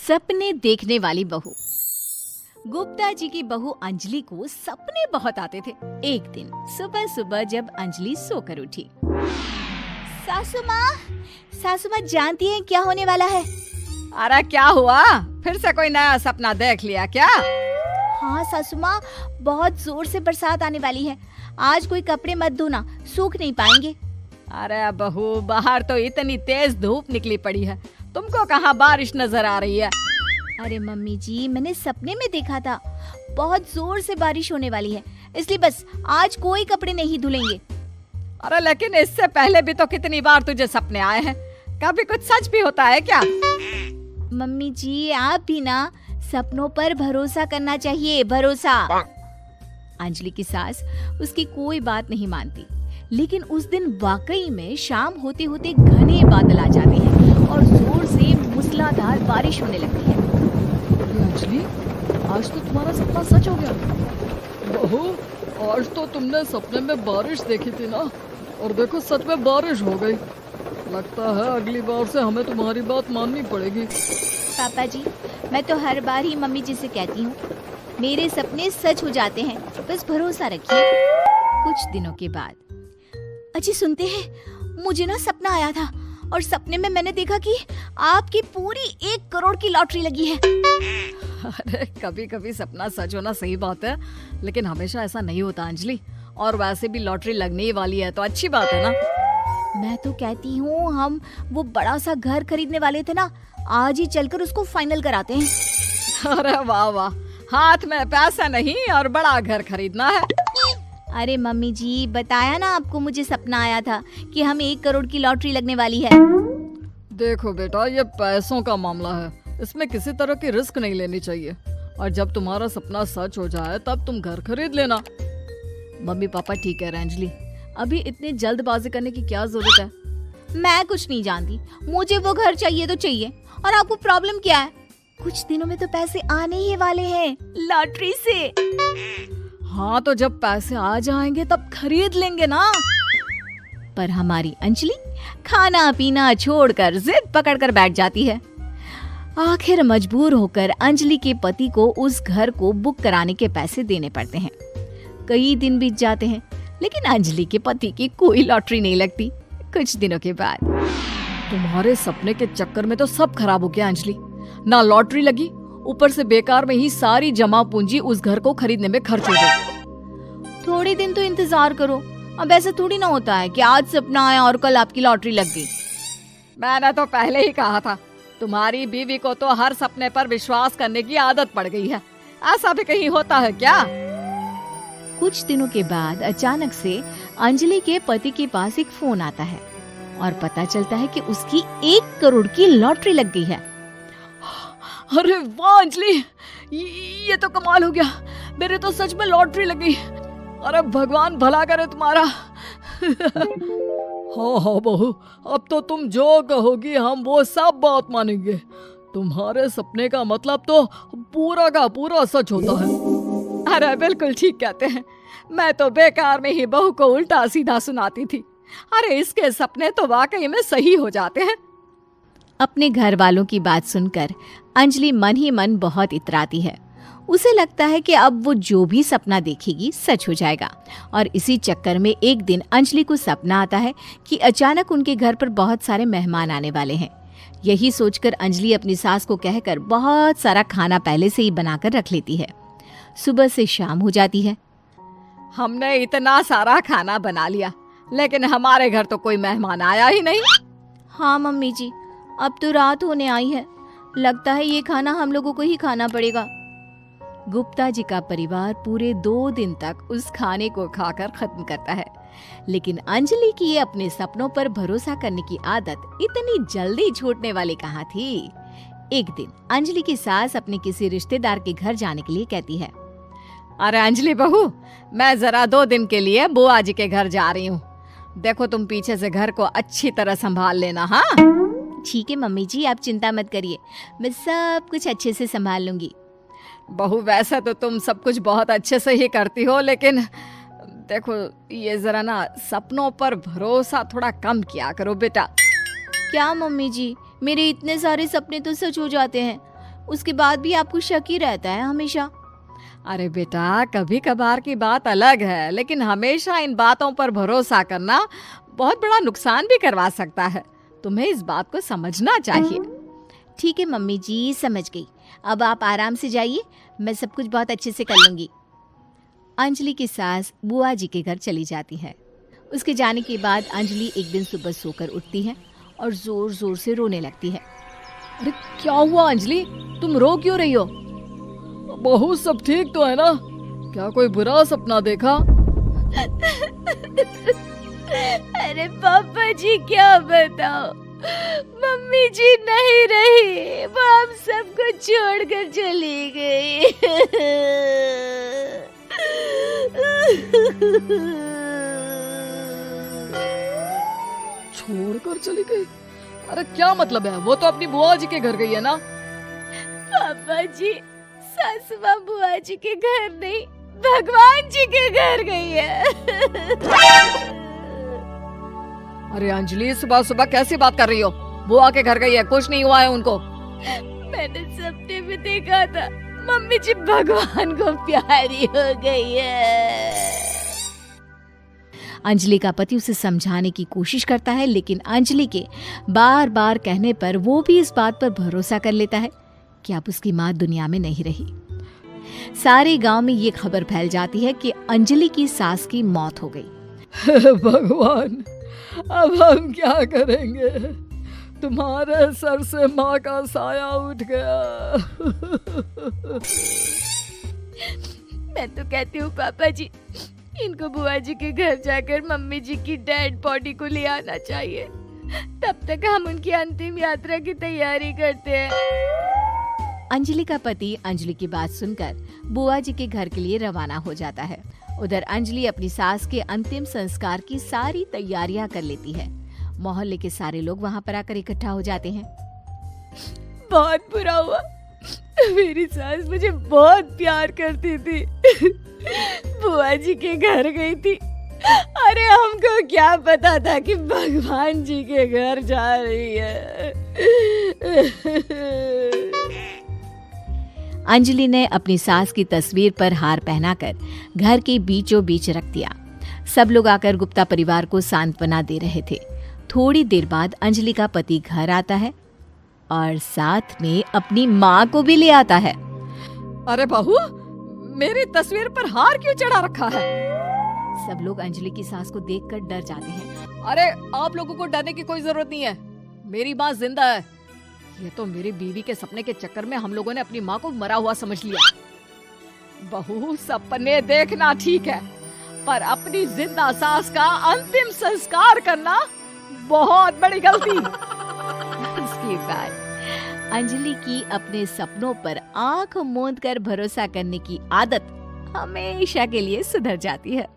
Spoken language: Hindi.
सपने देखने वाली बहू। गुप्ता जी की बहू अंजलि को सपने बहुत आते थे। एक दिन सुबह सुबह जब अंजलि सोकर उठी, सासू माँ जानती हैं क्या होने वाला है? अरे क्या हुआ, फिर से कोई नया सपना देख लिया क्या? हाँ सासू माँ, बहुत जोर से बरसात आने वाली है। आज कोई कपड़े मत धोना, सूख नहीं पाएंगे। अरे बहू, बाहर तो इतनी तेज धूप निकली पड़ी है, तुमको कहाँ बारिश नजर आ रही है? अरे मम्मी जी, मैंने सपने में देखा था बहुत जोर से बारिश होने वाली है, इसलिए बस आज कोई कपड़े नहीं धुलेंगे। अरे लेकिन इससे पहले भी तो कितनी बार तुझे सपने आए हैं, कभी कुछ सच भी होता है क्या? मम्मी जी, आप भी ना सपनों पर भरोसा करना चाहिए, भरोसा। अंजलि की सास उसकी कोई बात नहीं मानती, लेकिन उस दिन वाकई में शाम होते होते घने बादल आ जाते हैं और जोर से मूसलाधार बारिश होने लगती है। अंजलि, आज तो तुम्हारा सपना सच हो गया। बहू, आज तो तुमने सपने में बारिश देखी थी ना, और देखो सच में बारिश हो गई। लगता है अगली बार से हमें तुम्हारी बात माननी पड़ेगी। पापा जी, मैं तो हर बार ही मम्मी जी से कहती हूँ, मेरे सपने सच हो जाते हैं, बस भरोसा रखिए। कुछ दिनों के बाद, अजी सुनते हैं, मुझे ना सपना आया था और सपने में मैंने देखा कि आपकी पूरी 1 करोड़ की लॉटरी लगी है। अरे कभी कभी सपना सच होना सही बात है, लेकिन हमेशा ऐसा नहीं होता अंजलि। और वैसे भी लॉटरी लगने ही वाली है तो अच्छी बात है ना। मैं तो कहती हूँ, हम वो बड़ा सा घर खरीदने वाले थे ना, आज ही चलकर उसको फाइनल कराते हैं। अरे वाह वाह, हाथ में पैसा नहीं और बड़ा घर खरीदना है। अरे मम्मी जी, बताया ना आपको, मुझे सपना आया था कि हम 1 करोड़ की लॉटरी लगने वाली है। देखो बेटा, ये पैसों का मामला है, इसमें किसी तरह की रिस्क नहीं लेनी चाहिए। और जब तुम्हारा सपना सच हो जाए तब तुम घर खरीद लेना। मम्मी पापा ठीक कह रहे हैं अंजलि, अभी इतनी जल्दबाजी करने की क्या जरूरत है? मैं कुछ नहीं जानती, मुझे वो घर चाहिए तो चाहिए। और आपको प्रॉब्लम क्या है? कुछ दिनों में तो पैसे आने ही वाले हैं लॉटरी से। हाँ तो जब पैसे आ जाएंगे तब खरीद लेंगे ना। पर हमारी अंजलि खाना पीना छोड़कर जिद पकड़कर बैठ जाती है। आखिर मजबूर होकर अंजलि के पति को उस घर को बुक कराने के पैसे देने पड़ते हैं। कई दिन बीत जाते हैं, लेकिन अंजलि के पति की कोई लॉटरी नहीं लगती। कुछ दिनों के बाद, तुम्हारे सपने के चक्कर में तो सब खराब हो गया अंजलि। ना लॉटरी लगी, ऊपर से बेकार में ही सारी जमा पूंजी उस घर को खरीदने में खर्च हो गई। थोड़ी दिन तो इंतजार करो, अब ऐसा थोड़ी ना होता है कि आज सपना आया और कल आपकी लॉटरी लग गई। मैंने तो पहले ही कहा था, तुम्हारी बीवी को तो हर सपने पर विश्वास करने की आदत पड़ गई है। ऐसा भी कहीं होता है क्या? कुछ दिनों के बाद अचानक से अंजलि के पति के पास एक फोन आता है और पता चलता है कि उसकी 1 करोड़ की लॉटरी लग गई है। अरे वाह अंजलि, ये तो कमाल हो गया, मेरे तो सच में लॉटरी लगी। अरे भगवान भला करे तुम्हारा। हाँ हाँ बहू, अब तो तुम जो कहोगी हम वो सब बात मानेंगे। तुम्हारे सपने का मतलब तो पूरा का पूरा सच होता है। अरे बिल्कुल ठीक कहते हैं, मैं तो बेकार में ही बहू को उल्टा सीधा सुनाती थी। अरे इसके सपने तो वाकई में सही हो जाते हैं। अपने घर वालों की बात सुनकर अंजलि मन ही मन बहुत इतराती है। उसे लगता है कि अब वो जो भी सपना देखेगी सच हो जाएगा। और इसी चक्कर में एक दिन अंजलि को सपना आता है कि अचानक उनके घर पर बहुत सारे मेहमान आने वाले हैं। यही सोचकर अंजलि अपनी सास को कहकर बहुत सारा खाना पहले से ही बनाकर रख लेती है। सुबह से शाम हो जाती है। हमने इतना सारा खाना बना लिया, लेकिन हमारे घर तो कोई मेहमान आया ही नहीं। हाँ मम्मी जी, अब तो रात होने आई है, लगता है ये खाना हम लोगों को ही खाना पड़ेगा। गुप्ता जी का परिवार पूरे 2 दिन तक उस खाने को खाकर खत्म करता है, लेकिन अंजलि की ये अपने सपनों पर भरोसा करने की आदत इतनी जल्दी छूटने वाली कहाँ थी। एक दिन अंजलि की सास अपने किसी रिश्तेदार के घर जाने के लिए कहती है, अरे अंजलि बहू, मैं जरा 2 दिन के लिए बुआ जी के घर जा रही हूँ। देखो तुम पीछे से घर को अच्छी तरह संभाल लेना। हाँ ठीक है मम्मी जी, आप चिंता मत करिए, मैं सब कुछ अच्छे से संभाल लूंगी। बहू, वैसे तो तुम सब कुछ बहुत अच्छे से ही करती हो, लेकिन देखो ये जरा ना सपनों पर भरोसा थोड़ा कम किया करो बेटा। क्या मम्मी जी, मेरे इतने सारे सपने तो सच हो जाते हैं, उसके बाद भी आपको शक ही रहता है हमेशा। अरे बेटा, कभी कभार की बात अलग है, लेकिन हमेशा इन बातों पर भरोसा करना बहुत बड़ा नुकसान भी करवा सकता है। तुम्हें इस बात को समझना चाहिए। ठीक है मम्मी जी, समझ गई। अब आप आराम से जाइए, मैं सब कुछ बहुत अच्छे से कर लूंगी। अंजलि की सास बुआ जी के घर चली जाती है। उसके जाने के बाद अंजलि एक दिन सुबह सोकर उठती है और जोर जोर से रोने लगती है। अरे क्या हुआ अंजलि, तुम रो क्यों रही हो? बहू सब ठीक तो है ना? क्या कोई बुरा सपना देखा? अरे पापा जी क्या बताओ, मम्मी जी नहीं रही, वो हम सबको छोड़कर चली गई। छोड़कर चली गई? अरे क्या मतलब है? वो तो अपनी बुआ जी के घर गई है ना? पापा जी, सासू माँ बुआ जी के घर नहीं, भगवान जी के घर गई है। अरे अंजलि, सुबह सुबह कैसी बात कर रही हो? बुआ के घर गई है, कुछ नहीं हुआ है उनको। मैंने सपने में देखा था, मम्मी जी भगवान को प्यारी हो गई है। अंजलि का पति उसे समझाने की कोशिश करता है, लेकिन अंजलि के बार बार कहने पर वो भी इस बात पर भरोसा कर लेता है कि अब उसकी माँ दुनिया में नहीं रही। सारे गांव में ये खबर फैल जाती है कि अंजलि की सास की मौत हो गई। भगवान, अब हम क्या करेंगे? तुम्हारे सर से माँ का साया उठ गया। मैं तो कहती हूँ पापा जी, इनको बुआ जी के घर जाकर मम्मी जी की डेड बॉडी को ले आना चाहिए, तब तक हम उनकी अंतिम यात्रा की तैयारी करते हैं। अंजलि का पति अंजलि की बात सुनकर बुआ जी के घर के लिए रवाना हो जाता है। उधर अंजलि अपनी सास के अंतिम संस्कार की सारी तैयारियां कर लेती है। मोहल्ले के सारे लोग वहां पर आकर इकट्ठा हो जाते हैं। बहुत बुरा हुआ, मेरी सास मुझे बहुत प्यार करती थी, बुआ जी के घर गई थी। अरे हमको क्या पता था कि भगवान जी के घर जा रही है। अंजलि ने अपनी सास की तस्वीर पर हार पहनाकर घर के बीचों बीच रख दिया। सब लोग आकर गुप्ता परिवार को सांत्वना दे रहे थे। थोड़ी देर बाद अंजलि का पति घर आता है और साथ में अपनी माँ को भी ले आता है। अरे बहू, मेरी तस्वीर पर हार क्यों चढ़ा रखा है? सब लोग अंजलि की सास को देखकर डर जाते हैं। अरे आप लोगों को डरने की कोई जरूरत नहीं है, मेरी माँ जिंदा है। ये तो मेरी बीवी के सपने के चक्कर में हम लोगों ने अपनी माँ को मरा हुआ समझ लिया। बहू, सपने देखना ठीक है, पर अपनी जिंदा सास का अंतिम संस्कार करना बहुत बड़ी गलती। उसके बाद अंजलि की अपने सपनों पर आंख मूंद कर भरोसा करने की आदत हमेशा के लिए सुधर जाती है।